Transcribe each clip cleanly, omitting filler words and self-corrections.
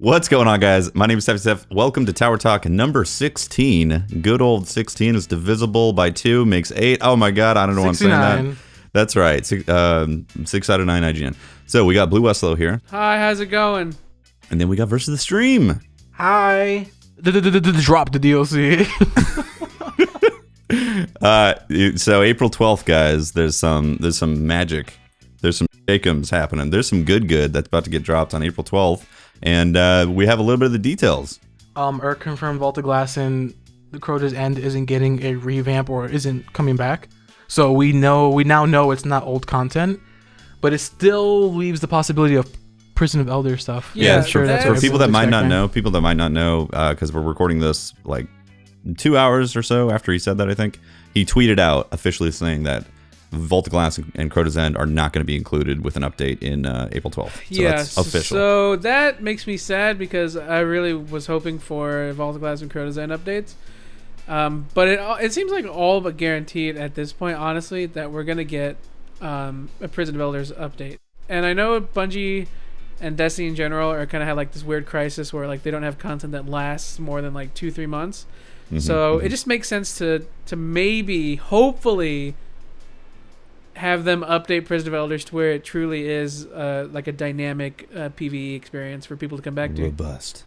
What's going on, guys? My name is Steph. Welcome to Tower Talk number 16. Good old 16 is divisible by 2, makes 8. Oh my god, I don't know why I'm saying that. That's right. 6 out of 9 IGN. So we got Blue Westlow here. Hi, how's it going? And then we got Versus the Stream. Hi. Drop the DLC. So April 12th, guys, there's some magic. There's some shakums happening. There's some good that's about to get dropped on April 12th. And we have a little bit of the details. Urk confirmed Vault of Glass and the Crota's End isn't getting a revamp or isn't coming back. So we now know it's not old content, but it still leaves the possibility of Prison of Elders stuff. Yeah, sure. That's for people that might not know, because we're recording this like 2 hours or so after he said that, I think. He tweeted out officially saying that Vault of Glass and Crota's End are not going to be incled with an update in April 12th. So that's official. So that makes me sad because I really was hoping for Vault of Glass and Crota's End updates. But it seems like all but guaranteed at this point, honestly, that we're going to get a Prison of Elders update. And I know Bungie and Destiny in general are kind of had like this weird crisis where like they don't have content that lasts more than like 2-3 months. It just makes sense to maybe, hopefully, have them update Prison of Elders to where it truly is like a dynamic PvE experience for people to come back to.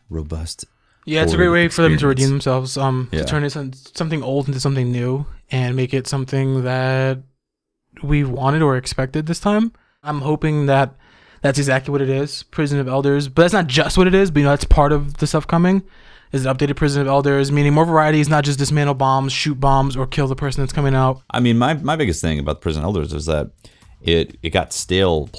Robust. Yeah, it's a great way for them to redeem themselves, to turn something old into something new and make it something that we wanted or expected this time. I'm hoping that that's exactly what it is, Prison of Elders. But that's not just what it is, but that's part of the stuff coming. Is an updated Prison of Elders, meaning more variety is not just dismantle bombs, shoot bombs, or kill the person that's coming out. I mean, my biggest thing about Prison Elders is that it got stale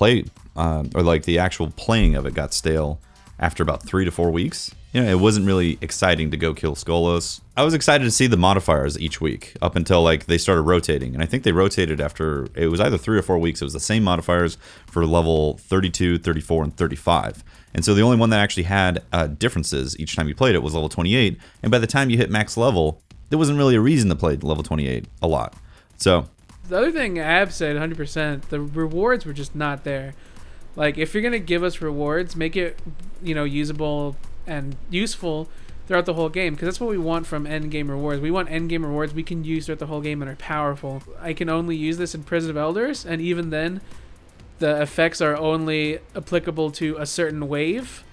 or like the actual playing of it got stale after about 3 to 4 weeks. You know, it wasn't really exciting to go kill Skolos. I was excited to see the modifiers each week up until like they started rotating. And I think they rotated after, it was either 3 or 4 weeks. It was the same modifiers for level 32, 34, and 35. And so the only one that actually had differences each time you played it was level 28. And by the time you hit max level, there wasn't really a reason to play level 28 a lot. So the other thing Ab said 100%, the rewards were just not there. Like, if you're going to give us rewards, make it, usable and useful throughout the whole game, because that's what we want from end game rewards. We want end game rewards we can use throughout the whole game and are powerful. I can only use this in Prison of Elders, and even then the effects are only applicable to a certain wave.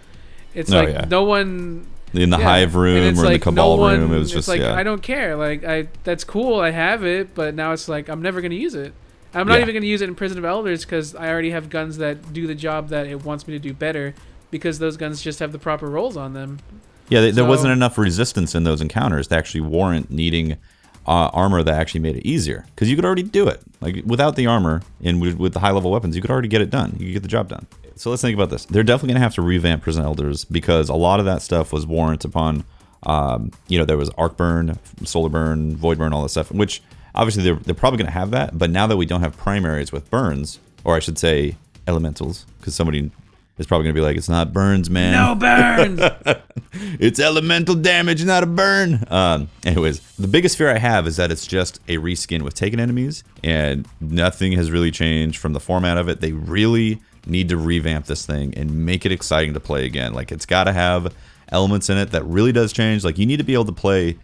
It's no one in the hive room or in the cabal room, it was just I don't care, that's cool, I have it, but now it's like I'm never going to use it. I'm not even going to use it in Prison of Elders because I already have guns that do the job that it wants me to do better, because those guns just have the proper rolls on them. Yeah, there wasn't enough resistance in those encounters to actually warrant needing armor that actually made it easier. Because you could already do it. Like, without the armor and with the high-level weapons, you could already get it done. You could get the job done. So let's think about this. They're definitely going to have to revamp Prison Elders because a lot of that stuff was warranted upon, there was Arc Burn, Solar Burn, Void Burn, all that stuff, which obviously they're probably going to have that. But now that we don't have primaries with burns, or I should say elementals, because somebody is probably going to be like, it's not burns, man. No burns! It's elemental damage, not a burn. Anyways, the biggest fear I have is that it's just a reskin with taken enemies, and nothing has really changed from the format of it. They really need to revamp this thing and make it exciting to play again. Like, it's got to have elements in it that really does change. Like, you need to be able to play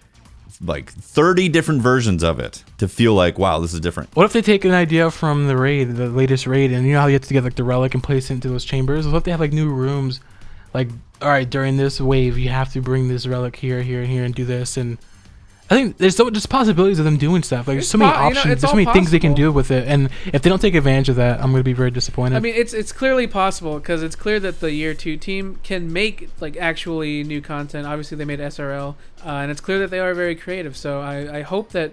like 30 different versions of it to feel like, wow, this is different. What if they take an idea from the latest raid, and you know how you have to get like the relic and place it into those chambers? What if they have like new rooms, like, all right, during this wave you have to bring this relic here, here, and here, and do this? And I think there's just possibilities of them doing stuff. Like, there's so many options, there's so many things they can do with it, and if they don't take advantage of that, I'm going to be very disappointed. I mean, it's clearly possible, because it's clear that the Year 2 team can make like actually new content. Obviously, they made SRL, and it's clear that they are very creative. So I hope that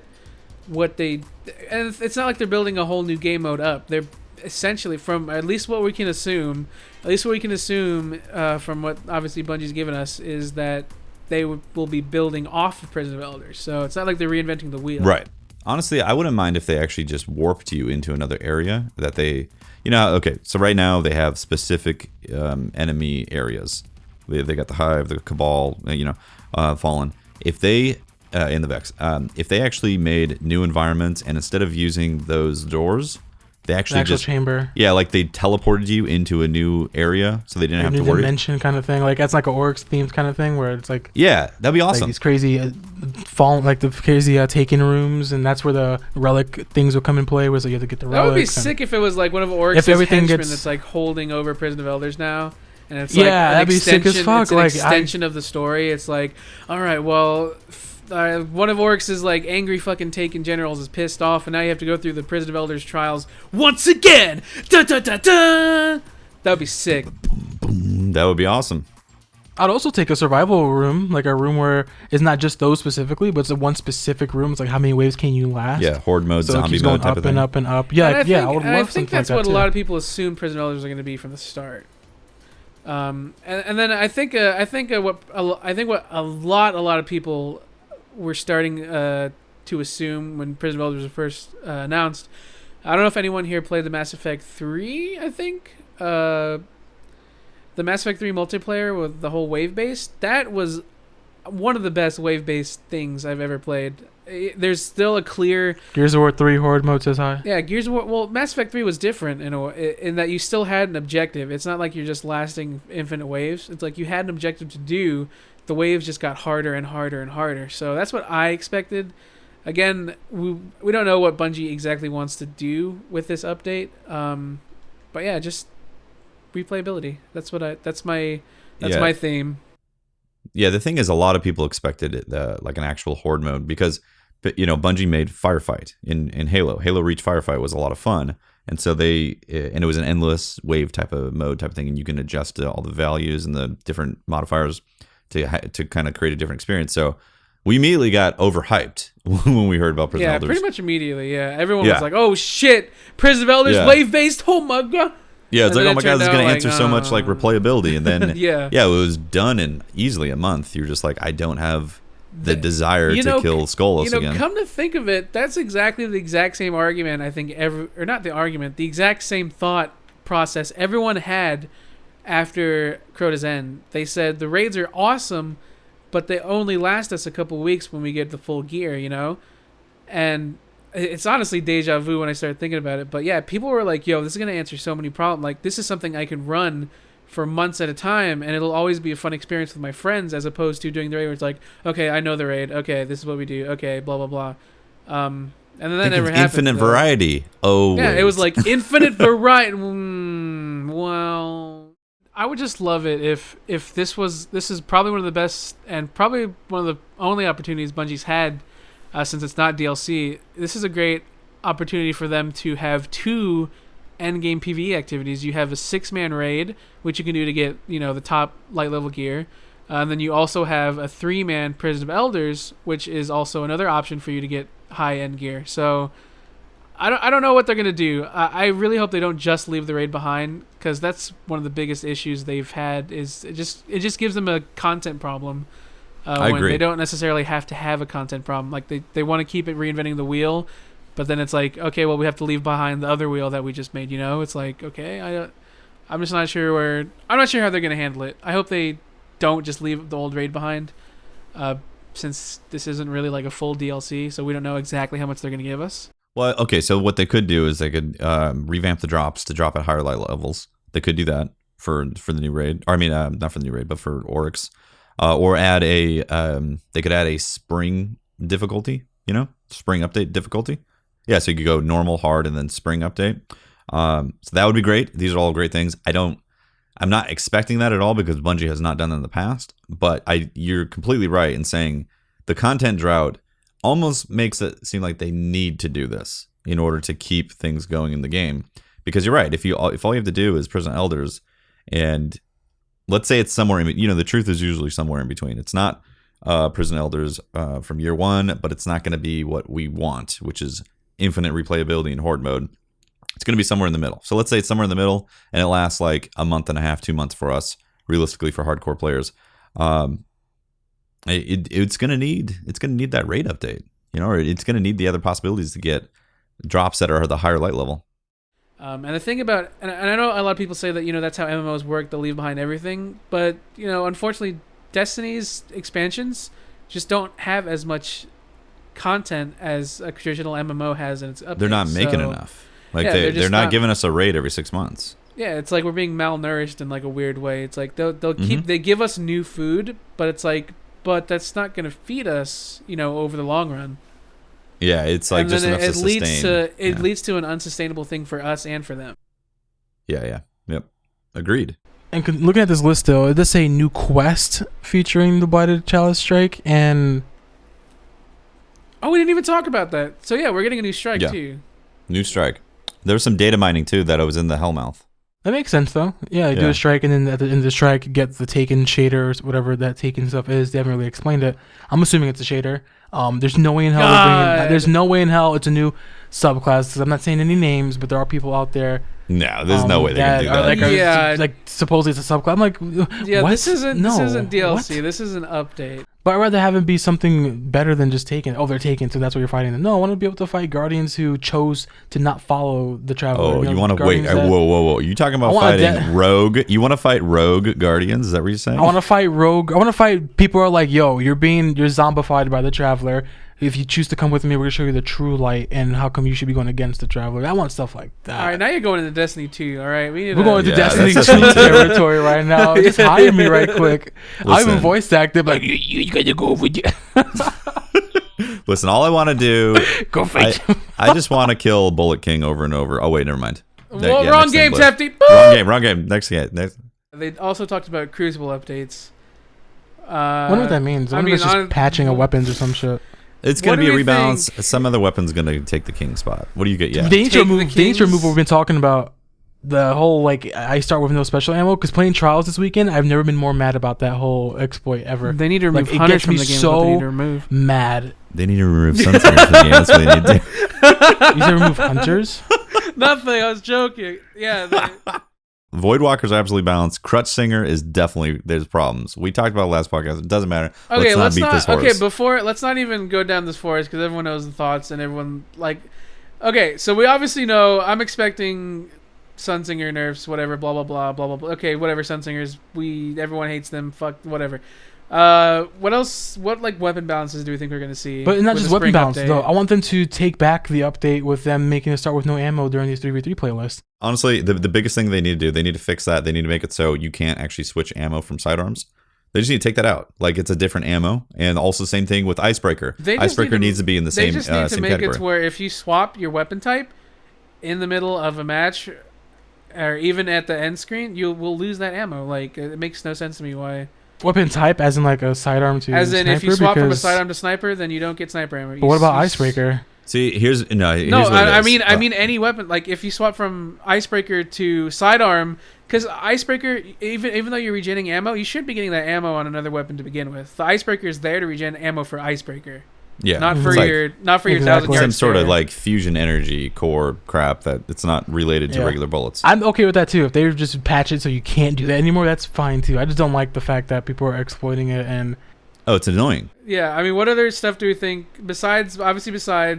and it's not like they're building a whole new game mode up. They're essentially, from at least what we can assume, from what obviously Bungie's given us, is that they will be building off of Prison of Elders. So it's not like they're reinventing the wheel. Right. Honestly, I wouldn't mind if they actually just warped you into another area that they, okay, so right now they have specific enemy areas. They got the Hive, the Cabal, Fallen. If they, in the Vex, if they actually made new environments, and instead of using those doors, They actually just chamber. Yeah, like they teleported you into a new area, so they didn't have to worry. New dimension kind of thing. Like that's like an Oryx themed kind of thing, where it's like that'd be awesome. Like these crazy the crazy taken rooms, and that's where the relic things will come in play. Where you have to get the relics. That would be sick if it was like one of Oryx's henchmen that's like holding over Prison of Elders now. And it's like that'd be sick as fuck. It's an extension of the story. It's like, all right, well, one of Oryx's like angry fucking Taken generals is pissed off, and now you have to go through the Prison of Elders trials once again. Dun, dun, dun, dun. That would be sick. That would be awesome. I'd also take a survival room, like a room where it's not just those specifically, but it's a one specific room. It's like how many waves can you last? Yeah, horde mode, so zombie mode type up of thing. And up and up. Yeah, I would love something like that too. I think that's what a lot of people assume Prison of Elders are going to be from the start. And then I think what a lot of people were starting to assume when Prison of Elders was first announced. I don't know if anyone here played the Mass Effect 3. I think the Mass Effect 3 multiplayer with the whole wave based, that was one of the best wave based things I've ever played. There's still a clear Gears of War 3 horde mode says hi. Yeah, Gears of War. Well, Mass Effect 3 was different in that you still had an objective. It's not like you're just lasting infinite waves. It's like you had an objective to do. The waves just got harder and harder and harder. So that's what I expected. Again, we don't know what Bungie exactly wants to do with this update. But yeah, just replayability. That's my theme. Yeah, the thing is, a lot of people expected it, like an actual horde mode, because Bungie made Firefight in Halo. Halo Reach Firefight was a lot of fun, and so it was an endless wave type of thing, and you can adjust all the values and the different modifiers to kind of create a different experience. So we immediately got overhyped when we heard about Prison Elders. Yeah, pretty much immediately. Yeah, everyone was like, "Oh shit, Prison of Elders wave based! Oh my god!" Yeah, it's like, oh my god, this is going to answer so much like replayability. And then, it was done in easily a month. You're just like, I don't have the desire to kill Skolas again. Come to think of it, that's exactly the exact same argument, I think, the exact same thought process everyone had after Crota's End. They said, the raids are awesome, but they only last us a couple weeks when we get the full gear, And it's honestly deja vu when I started thinking about it. But yeah, people were like, yo, this is going to answer so many problems. Like, this is something I can run for months at a time, and it'll always be a fun experience with my friends, as opposed to doing the raid where it's like, okay, I know the raid. Okay, this is what we do. Okay, blah, blah, blah. And then that never happened. Infinite variety. Oh, yeah, it was like infinite variety. Well, I would just love it if this is probably one of the best and probably one of the only opportunities Bungie's had since it's not DLC. This is a great opportunity for them to have two endgame PvE activities. You have a 6-man raid, which you can do to get the top light level gear, and then you also have a 3-man Prison of Elders, which is also another option for you to get high end gear. So I don't know what they're gonna do. I really hope they don't just leave the raid behind, because that's one of the biggest issues they've had. Is it just gives them a content problem. I when agree. They don't necessarily have to have a content problem. Like they want to keep it reinventing the wheel, but then it's like, okay, well, we have to leave behind the other wheel that we just made. It's like, okay, I'm just not sure I'm not sure how they're gonna handle it. I hope they don't just leave the old raid behind, since this isn't really like a full DLC, so we don't know exactly how much they're gonna give us. Well, okay, so what they could do is they could revamp the drops to drop at higher light levels. They could do that for the new raid. Or, I mean, not for the new raid, but for Oryx. Or add they could add a spring difficulty, spring update difficulty. Yeah, so you could go normal, hard, and then spring update. So that would be great. These are all great things. I'm not expecting that at all, because Bungie has not done that in the past. But you're completely right in saying the content drought almost makes it seem like they need to do this in order to keep things going in the game. Because you're right. If all you have to do is Prison Elders, and let's say it's somewhere in, the truth is usually somewhere in between. It's not Prison Elders from year one, but it's not going to be what we want, which is infinite replayability in horde mode. It's going to be somewhere in the middle. So let's say it's somewhere in the middle, and it lasts like a month and a half, 2 months for us, realistically, for hardcore players. It's going to need that raid update, or it's going to need the other possibilities to get drops that are the higher light level. And the thing about, and I know a lot of people say that, that's how MMOs work, they'll leave behind everything, but, unfortunately, Destiny's expansions just don't have as much content as a traditional MMO has in its updates. They're not making enough. Like they're not giving us a raid every 6 months. Yeah, it's like we're being malnourished in like a weird way. It's like they'll keep they give us new food, but it's like that's not going to feed us, over the long run. Yeah, it's like just enough to sustain. It leads to an unsustainable thing for us and for them. Yeah. Yep. Agreed. And looking at this list, though, it does say new quest featuring the Blighted Chalice Strike, and... Oh, we didn't even talk about that. So, yeah, we're getting a new strike, too. New strike. There was some data mining, too, that I was in the Hellmouth. That makes sense, though. Yeah, you do a strike, and then at the end of the strike, get the Taken shader, or whatever that Taken stuff is. They haven't really explained it. I'm assuming it's a shader. There's no way in hell there's no way in hell it's a new subclass. I'm not saying any names, but there are people out there. No, there's no way they can do that. Like supposedly it's a subclass. I'm like, what? This isn't DLC. What? This is an update. But I'd rather have it be something better than just Taken. Oh, they're Taken, so that's what you're fighting. No, I want to be able to fight Guardians who chose to not follow the Traveler. Oh, you want to wait? Whoa! You talking about fighting Rogue? You want to fight Rogue Guardians? Is that what you're saying? I want to fight Rogue. I want to fight people who are like, yo, you're zombified by the Traveler. If you choose to come with me, we're gonna show you the true light and how come you should be going against the Traveler. I want stuff like that. All right, now you're going into Destiny 2. All right, we're going into Destiny 2 territory right now. Just hire me right quick. I even voice acted like you gotta go over there. Listen, all I want to do, go fight. I just want to kill Bullet King over and over. Oh wait, never mind. Wrong game, Tefty. Wrong game. Next game. They also talked about Crucible updates. I wonder what that means. I mean, it's just patching of weapons or some shit. It's going to be a rebalance. Some other weapon's going to take the king spot. What do you get? Yeah. They need to remove what we've been talking about. The whole, like, I start with no special ammo. Because playing Trials this weekend, I've never been more mad about that whole exploit ever. They need to remove hunters from the game. So they need to remove. Mad. They need to remove Sunscreen from the game. That's what they need to do. You said remove hunters? Nothing. I was joking. Yeah. Voidwalker's absolutely balanced. Crutch Singer is definitely, there's problems. We talked about it last podcast. It doesn't matter. Okay, let's not beat this horse. Let's not even go down this forest because everyone knows the thoughts and everyone okay, so we obviously know I'm expecting Sunsinger nerfs, whatever, blah blah blah blah blah blah. Okay, whatever, Sunsingers, everyone hates them. Fuck whatever. What else? What weapon balances do we think we're gonna see? But not just weapon balances though. I want them to take back the update with them making it start with no ammo during these 3v3 playlists. Honestly, the biggest thing they need to do, they need to fix that. They need to make it so you can't actually switch ammo from sidearms. They just need to take that out. Like it's a different ammo, and also same thing with Icebreaker. Icebreaker needs to be in the same category. They just need to make it to where if you swap your weapon type in the middle of a match, or even at the end screen, you will lose that ammo. Like it makes no sense to me why. Weapon type, as in like a sidearm to as in sniper, if you swap from a sidearm to sniper, then you don't get sniper ammo. But what about Icebreaker? See, here's what I mean any weapon. Like if you swap from Icebreaker to sidearm, because Icebreaker, even though you're regenerating ammo, you should be getting that ammo on another weapon to begin with. The Icebreaker is there to regen ammo for Icebreaker. Yeah, not for your 1,000-yard some sort of like fusion energy core crap that it's not related to regular bullets. I'm okay with that too. If they just patch it so you can't do that anymore, that's fine too. I just don't like the fact that people are exploiting it and. Oh, it's annoying. Yeah, I mean, what other stuff do we think besides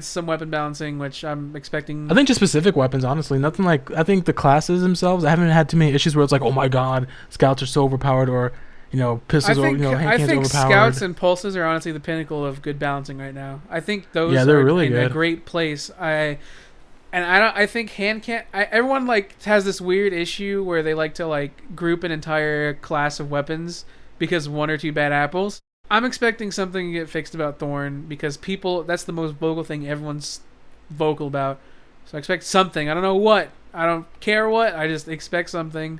some weapon balancing, which I'm expecting? I think just specific weapons, honestly. Nothing like I think the classes themselves. I haven't had too many issues where it's like, oh my god, scouts are so overpowered, or pistols. I think scouts and pulses are honestly the pinnacle of good balancing right now. I think those they're are really in good. A great place. I think hand can't. Everyone has this weird issue where they like to group an entire class of weapons because one or two bad apples. I'm expecting something to get fixed about Thorn because that's the most vocal thing everyone's vocal about. So I expect something. I don't know what. I don't care what. I just expect something.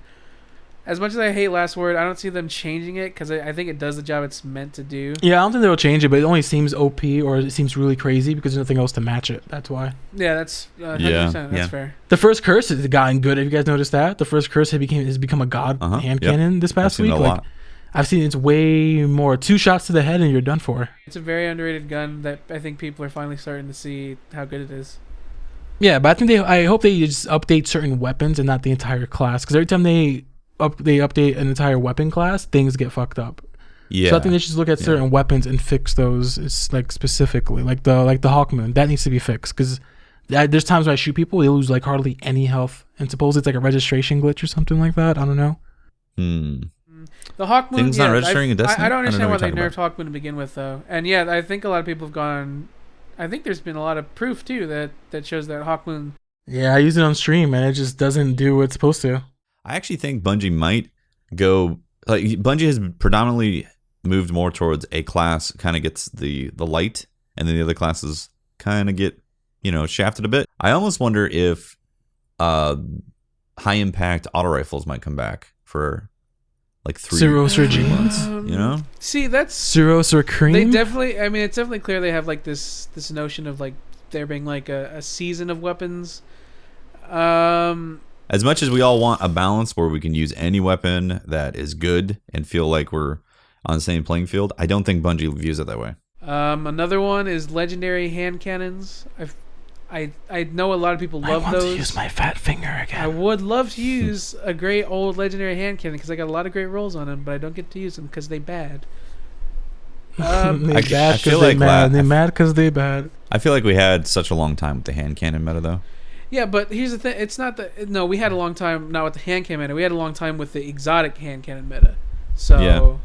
As much as I hate Last Word, I don't see them changing it because I think it does the job it's meant to do. Yeah, I don't think they'll change it, but it only seems OP or it seems really crazy because there's nothing else to match it. That's why. Yeah, that's 100%. That's fair. The first curse has gotten good. Have you guys noticed that? The first curse has become a god hand cannon this past week. I've seen it's way more. 2 shots to the head and you're done for. It's a very underrated gun that I think people are finally starting to see how good it is. Yeah, but I hope they just update certain weapons and not the entire class. Because every time they update an entire weapon class, things get fucked up. Yeah. So I think they should just look at certain weapons and fix those. It's specifically like the Hawkmoon that needs to be fixed because there's times when I shoot people, they lose hardly any health, and suppose it's a registration glitch or something like that. I don't know. The Hawkmoon things not registering in Destiny. I don't understand why they nerfed Hawkmoon to begin with, though. And I think a lot of people have gone. I think there's been a lot of proof too that shows that Hawkmoon Yeah, I use it on stream and it just doesn't do what it's supposed to. I actually think Bungie might go like Bungie has predominantly moved more towards a class kind of gets the light, and then the other classes kind of get shafted a bit. I almost wonder if high impact auto rifles might come back for like 3 months. See, that's Syros or Cream. They definitely. I mean, it's definitely clear they have like this notion of like there being like a season of weapons. As much as we all want a balance where we can use any weapon that is good and feel like we're on the same playing field, I don't think Bungie views it that way. Another one is legendary hand cannons. I know a lot of people love those. I want to use my fat finger again. I would love to use a great old legendary hand cannon because I got a lot of great rolls on them, but I don't get to use them because they bad. They bad because they mad. They mad because they bad. I feel like we had such a long time with the hand cannon meta, though. Yeah, but here's the thing. It's not that... No, we had a long time not with the hand cannon meta. We had a long time with the exotic hand cannon meta. So... Yeah.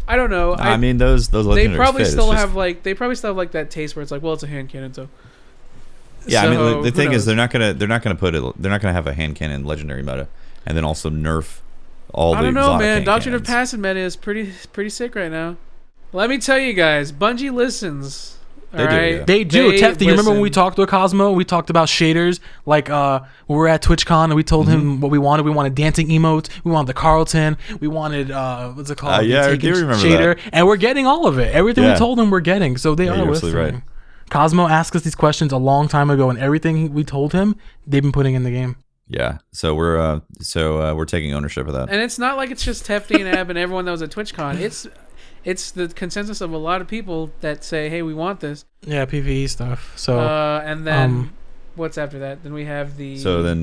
I don't know. I mean, those legendaries they probably fit. Still have like that taste where it's like, well, it's a hand cannon, so... Yeah, so, I mean, the thing is, they're not gonna have a hand cannon legendary meta, and then also nerf all the. I don't know, man. Doctrine of Passive meta is pretty sick right now. Let me tell you guys, Bungie listens. They do. Tefty, you remember when we talked to Cosmo? We talked about shaders. Like, we were at TwitchCon and we told him what we wanted. We wanted dancing emotes. We wanted the Carlton. We wanted what's it called? Yeah, I do remember shader. that. And we're getting all of it. Everything we told them, we're getting. So they are listening. Right. Cosmo asked us these questions a long time ago, and everything we told him, they've been putting in the game. Yeah, so we're taking ownership of that. And it's not like it's just Tefty and Ab and everyone that was at TwitchCon. It's the consensus of a lot of people that say, "Hey, we want this." Yeah, PvE stuff. So and then what's after that? Then we have the. So then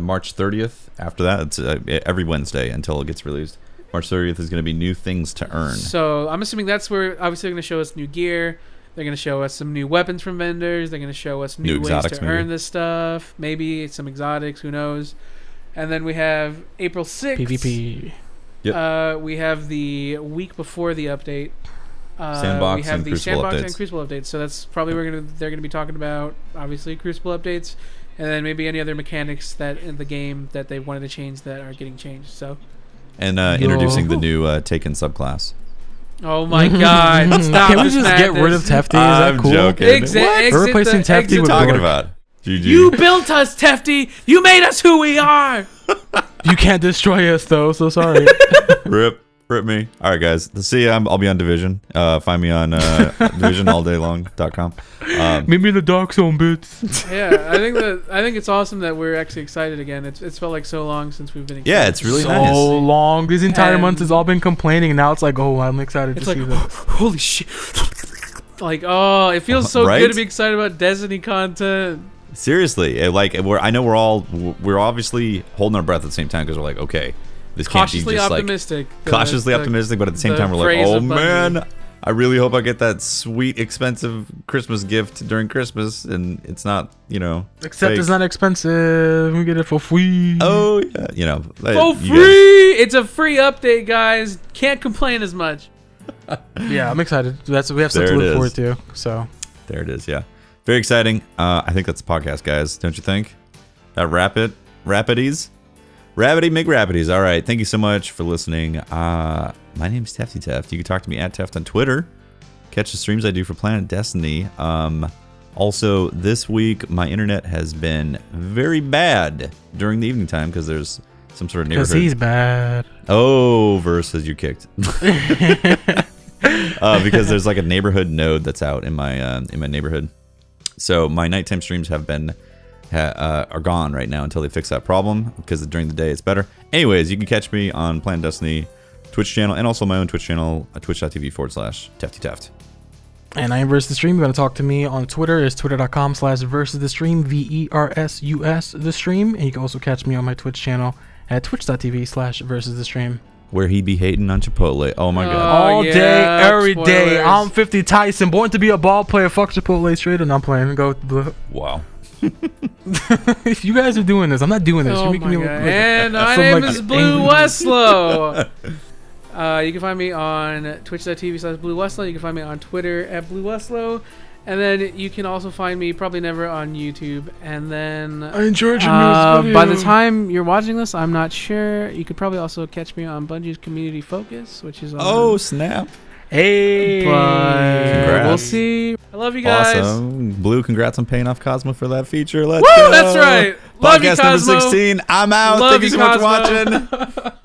March 30th. After that, it's every Wednesday until it gets released. March 30th is going to be new things to earn. So I'm assuming that's where obviously they're going to show us new gear. They're going to show us some new weapons from vendors. They're going to show us new ways to earn this stuff. Maybe some exotics. Who knows? And then we have April 6th. PvP. Yep. We have the week before the update. Sandbox we have and the Crucible Sandbox updates. and Crucible updates. So that's probably they're going to be talking about, obviously, Crucible updates. And then maybe any other mechanics that in the game that they wanted to change that are getting changed. So. And introducing the new Taken subclass. Oh my God! Stop! Can we just get rid of Tefty? Is that cool? Joking. We're replacing Tefty with talking about. GG. You built us, Tefty. You made us who we are. You can't destroy us, though. So sorry. Rip me. All right, guys. See ya. I'll be on Division. Find me on divisionalldayLong.com. Meet me in the dark zone, bits. Yeah, I think it's awesome that we're actually excited again. It's felt like so long since we've been excited. Yeah, it's really so nice. So long. These entire months has all been complaining, and now it's like, oh, I'm excited to see this. Holy shit! Like, oh, it feels so right? good to be excited about Destiny content. Seriously, I know we're obviously holding our breath at the same time because we're like, okay, this can't be just optimistic. Cautiously optimistic, but at the same time we're like, oh man, I really hope I get that sweet expensive Christmas gift during Christmas, and it's not, Except fake. It's not expensive. We get it for free. Oh yeah, for free. It's a free update, guys. Can't complain as much. Yeah, I'm excited. We have stuff to look forward to. So there it is. Yeah. Very exciting. I think that's the podcast, guys. Don't you think? That Rapidies? Rabbity McRappities. All right. Thank you so much for listening. My name's Tefty Teft. You can talk to me at Teft on Twitter. Catch the streams I do for Planet Destiny. Also, this week, my internet has been very bad during the evening time because there's some sort of neighborhood. Because he's bad. Oh, versus you kicked. Because there's like a neighborhood node that's out in my neighborhood. So my nighttime streams are gone right now until they fix that problem, because during the day it's better. Anyways, you can catch me on Planet Destiny Twitch channel and also my own Twitch channel, twitch.tv/TeftyTeft. And I am Versus the Stream. You're going to talk to me on Twitter. It's twitter.com/VersusTheStream, VERSUS the stream. And you can also catch me on my Twitch channel at twitch.tv/VersusTheStream. Where he be hating on Chipotle. Oh my god. All day, every day. I'm 50 Tyson, born to be a ball player. Fuck Chipotle straight, and I'm playing. Go. Wow. If you guys are doing this, I'm not doing this. Oh You're making me my look God. like And my name is Blue Westlow. You can find me on twitch.tv/Blue Westlow. You can find me on Twitter at Blue Westlow. And then you can also find me probably never on YouTube. And then I enjoyed your newest video. by the time you're watching this, I'm not sure. You could probably also catch me on Bungie's Community Focus, which is on. Oh snap! Hey, but we'll see. I love you guys. Awesome, Blue. Congrats on paying off Cosmo for that feature. Let's Woo! go. That's right. Love you, Podcast Cosmo. number 16. I'm out. Love Thank you you, so much for Cosmo. watching.